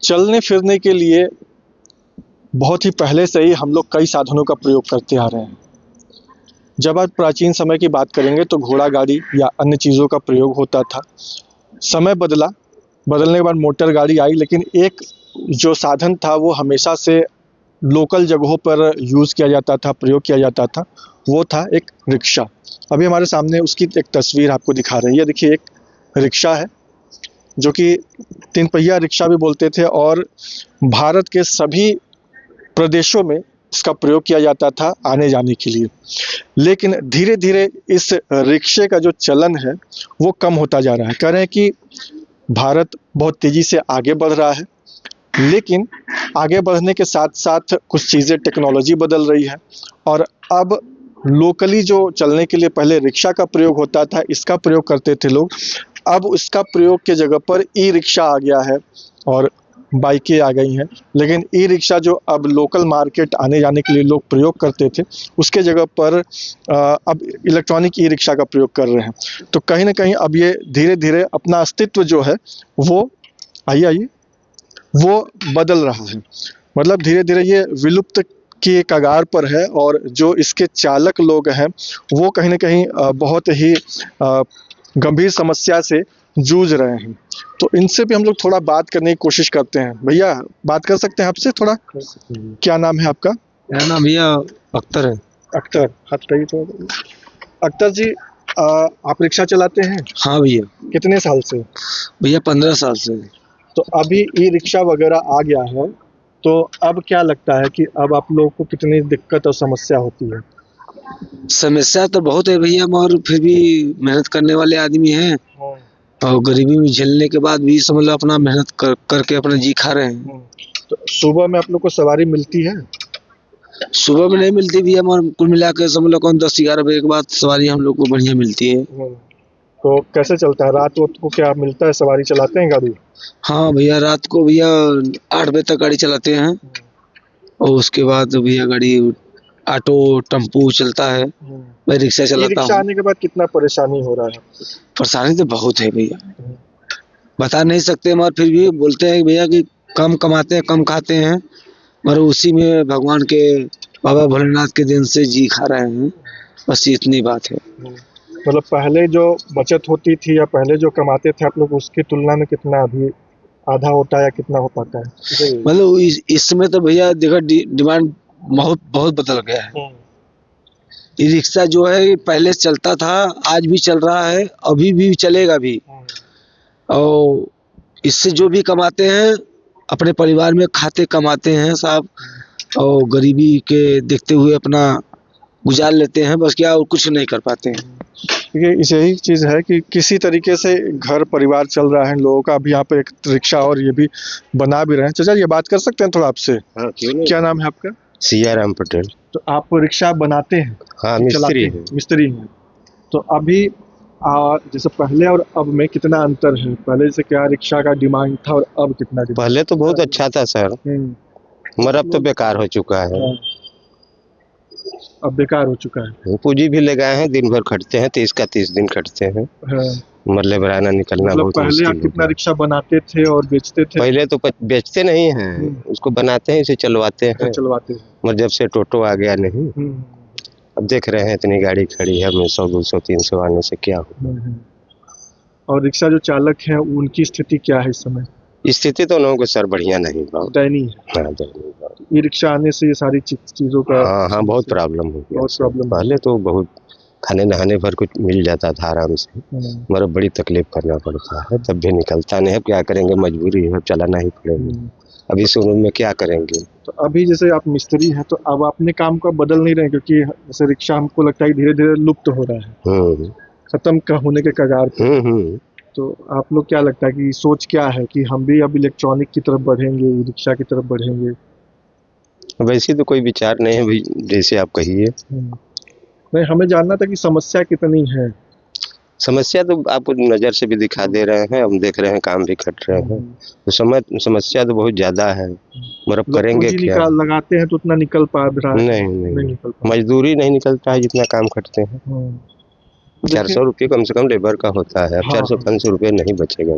चलने फिरने के लिए बहुत ही पहले से ही हम लोग कई साधनों का प्रयोग करते आ रहे हैं। जब आप प्राचीन समय की बात करेंगे तो घोड़ा गाड़ी या अन्य चीज़ों का प्रयोग होता था। समय बदला, बदलने के बाद मोटर गाड़ी आई, लेकिन एक जो साधन था वो हमेशा से लोकल जगहों पर यूज़ किया जाता था, प्रयोग किया जाता था, वो था एक रिक्शा। अभी हमारे सामने उसकी एक तस्वीर आपको दिखा रहे हैं। ये देखिए, एक रिक्शा है जो कि 3 पहिया रिक्शा भी बोलते थे और भारत के सभी प्रदेशों में इसका प्रयोग किया जाता था आने जाने के लिए। लेकिन धीरे धीरे इस रिक्शे का जो चलन है वो कम होता जा रहा है। कह रहे हैं कि भारत बहुत तेज़ी से आगे बढ़ रहा है, लेकिन आगे बढ़ने के साथ साथ कुछ चीज़ें, टेक्नोलॉजी बदल रही है और अब लोकली जो चलने के लिए पहले रिक्शा का प्रयोग होता था, इसका प्रयोग करते थे लोग। अब इसका प्रयोग के जगह पर ई रिक्शा आ गया है और बाइकें आ गई हैं। लेकिन ई रिक्शा जो अब लोकल मार्केट आने जाने के लिए लोग प्रयोग करते थे, उसके जगह पर अब इलेक्ट्रॉनिक ई रिक्शा का प्रयोग कर रहे हैं। तो कहीं ना कहीं अब ये धीरे धीरे अपना अस्तित्व जो है वो आइए वो बदल रहा है। मतलब धीरे धीरे ये विलुप्त के कगार पर है और जो इसके चालक लोग हैं वो कहीं ना कहीं बहुत ही गंभीर समस्या से जूझ रहे हैं। तो इनसे भी हम लोग थोड़ा बात करने की कोशिश करते हैं। भैया, बात कर सकते हैं आपसे थोड़ा? क्या नाम है आपका? मेरा नाम भैया अख्तर है। अख्तर, हाथ उठाइए तो। अख्तर जी, आप रिक्शा चलाते हैं? हाँ भैया। कितने साल से? भैया 15 साल से। तो अभी ई रिक्शा वगैरह आ गया है, तो अब क्या लगता है कि अब आप लोगों को कितनी दिक्कत और समस्या होती है? समस्या तो बहुत है भैया, मगर फिर भी मेहनत करने वाले आदमी हैं और गरीबी में झेलने के बाद भी समझ लो अपना मेहनत करके अपना जी खा रहे हैं। तो सुबह में आप लोग को सवारी मिलती है? सुबह में नहीं मिलती भैया, मगर कुल मिला के समझ लो 10-11 बजे के बाद सवारी हम लोग को बढ़िया मिलती है। तो कैसे चलता है? रात वक्त को क्या मिलता है? सवारी चलाते हैं गाड़ी? हाँ भैया, रात को भैया 8 बजे तक गाड़ी चलाते हैं और उसके बाद भैया गाड़ी ऑटो टेम्पू चलता है। मैं रिक्शा चलाता रिक्शा हूँ। आने के बाद कितना परेशानी हो रहा है? परेशानी तो बहुत है भैया, बता नहीं सकते, मगर फिर भी बोलते हैं भैया कि कम कमाते हैं, कम खाते हैं, मगर उसी में भगवान के, बाबा भोलेनाथ के दिन से जी खा रहे हैं। बस इतनी बात है। मतलब पहले जो बचत होती थी या पहले जो कमाते थे आप लोग, उसकी तुलना में कितना अभी आधा होता है या कितना हो पाता है? मतलब इस समय तो भैया देखो डिमांड बहुत बहुत बदल गया है। ये रिक्शा जो है पहले चलता था, आज भी चल रहा है, अभी भी चलेगा भी। और इससे जो भी कमाते हैं अपने परिवार में खाते कमाते हैं साहब, और गरीबी के देखते हुए अपना गुजार लेते हैं, बस क्या और कुछ नहीं कर पाते हैं। देखिए, इस यही चीज़ है कि किसी तरीके से घर परिवार चल रहा है लोगों का। अभी यहाँ पे एक रिक्शा और ये भी बना भी रहे हैं। चाचा, ये बात कर सकते हैं थोड़ा आपसे? हाँ, क्यों नहीं? क्या नाम है आपका? सियाराम पटेल। तो आप रिक्शा बनाते हैं? हाँ, चलाते मिस्त्री हैं? है। मिस्त्री हैं। तो अभी जैसे पहले और अब में कितना अंतर है? पहले से क्या रिक्शा का डिमांड था और अब कितना डिमांड? पहले तो बहुत अच्छा था सर, मगर अब तो बेकार हो चुका है। अब बेकार हो चुका है। पूंजी भी लगाए हैं, दिन भर खटते हैं, 30 का 30 दिन खटते हैं। मतलब बराना निकलना मतलब बहुत पहले मुश्किल आप हो कितना गया। रिक्शा बनाते थे और बेचते थे? पहले तो बेचते नहीं हैं, उसको बनाते हैं, इसे चलवाते हैं। चलवाते हैं। मगर जब से टोटो आ गया नहीं, अब देख रहे हैं इतनी गाड़ी खड़ी है, 100, 200, 300 आने से क्या हो। और रिक्शा जो चालक हैं उनकी स्थिति क्या है इस समय? स्थिति तो लोगों को सर बढ़िया नहीं, बहुत दयनीय है। हाँ, दयनीय बहुत। ई रिक्शा आने से ये सारी चीजों का हाँ, बहुत प्रॉब्लम हो गया। बहुत प्रॉब्लम। पहले तो बहुत खाने नहाने भर कुछ मिल जाता था आराम से, मगर बड़ी तकलीफ करना पड़ता है, तब भी निकलता नहीं। अब क्या करेंगे, मजबूरी है, चलाना ही पड़ेगा। अभी इस उम्र में क्या करेंगे? तो अभी जैसे आप मिस्त्री हैं तो अब अपने काम को बदल नहीं रहे, क्योंकि जैसे रिक्शा हमको लगता है धीरे धीरे लुप्त हो रहा है, खत्म होने के कगार पे। तो आप लोग क्या लगता है कि सोच क्या है कि हम भी अब इलेक्ट्रॉनिक की तरफ बढ़ेंगे, रिक्शा की तरफ बढ़ेंगे? वैसे तो कोई विचार नहीं है भाई, जैसे आप कहिए। नहीं, हमें जानना था कि समस्या कितनी है। समस्या तो आपको नज़र से भी दिखा दे रहे हैं, हम देख रहे हैं, काम भी खट रहे हैं। तो समस्या तो बहुत ज़्यादा है, मगर अब करेंगे क्या? लगाते हैं तो उतना निकल पा रहा है? नहीं निकल पा। मजदूरी नहीं निकलता है जितना काम खटते हैं। 400 रुपये कम से कम लेबर का होता है, अब 400-500 रुपये नहीं बचेगा।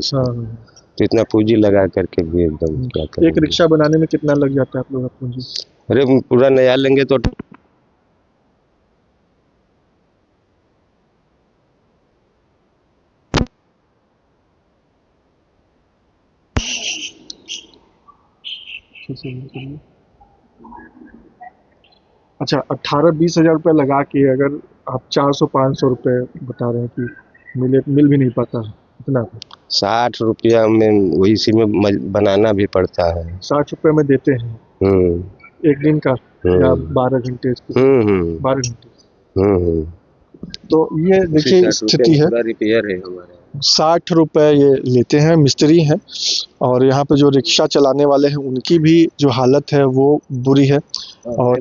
तो इतना पूंजी लगा करके भी एकदम क्या एक करेंगे। रिक्शा बनाने में कितना लग जाता है आप लोग का पूंजी? अरे पूरा नया लेंगे तो अच्छा, 18-20 हजार रुपये लगा के अगर आप 400-500 रुपये बता रहे हैं कि मिल भी नहीं पाता है इतना, 60 रुपया में वही इसी में बनाना भी पड़ता है। 60 रुपये में देते हैं एक दिन का या 12 घंटे? 12 घंटे। तो ये देखिए स्थिति है, रिपेयर है हमारा। 60 रुपये ये लेते हैं, मिस्त्री हैं। और यहाँ पे जो रिक्शा चलाने वाले हैं उनकी भी जो हालत है वो बुरी है। और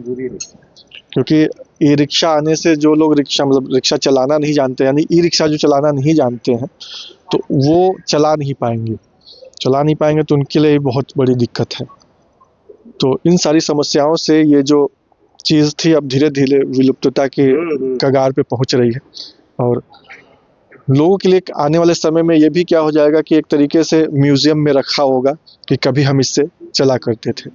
क्योंकि ई रिक्शा आने से जो लोग रिक्शा चलाना नहीं जानते, यानी ई रिक्शा जो चलाना नहीं जानते हैं, तो वो चला नहीं पाएंगे तो उनके लिए बहुत बड़ी दिक्कत है। तो इन सारी समस्याओं से ये जो चीज़ थी अब धीरे धीरे विलुप्तता के कगार पे पहुंच रही है। और लोगों के लिए आने वाले समय में ये भी क्या हो जाएगा कि एक तरीके से म्यूजियम में रखा होगा कि कभी हम इससे चला करते थे।